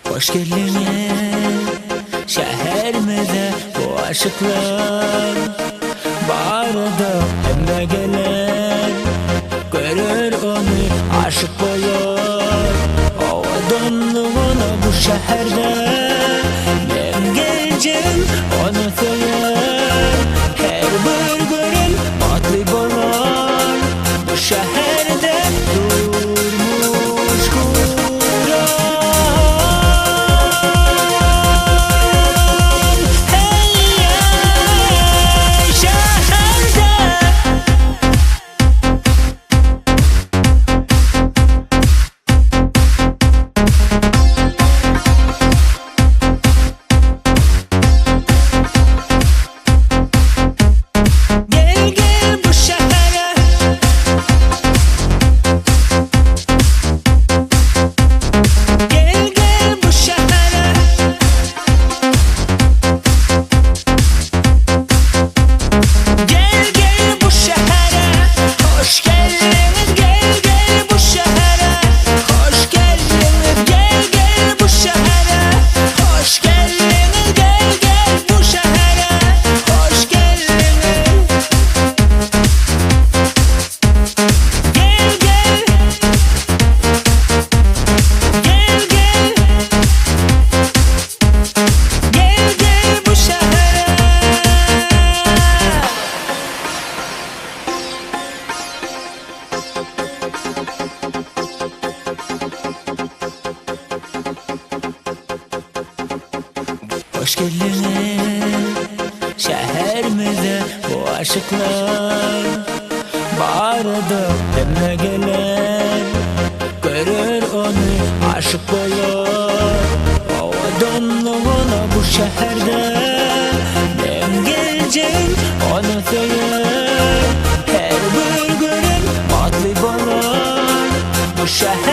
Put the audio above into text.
Hoş geldiniz şehrimizde bu aşıklar. Bağırdı hem de gelir, görür onu aşık olur. O donluğuna bu şehirde ben geleceğim onu söyler. Her bir görün mutlu olur bu şehirde durmuş kurar. Hoş geldiniz şehrimize bu aşıklar. Bağırdı hem de gelir, görür onu aşık olur. O donluğuna bu şehirde ben geleceğim onu söyler. Her bir görün mutlu olur bu şehir.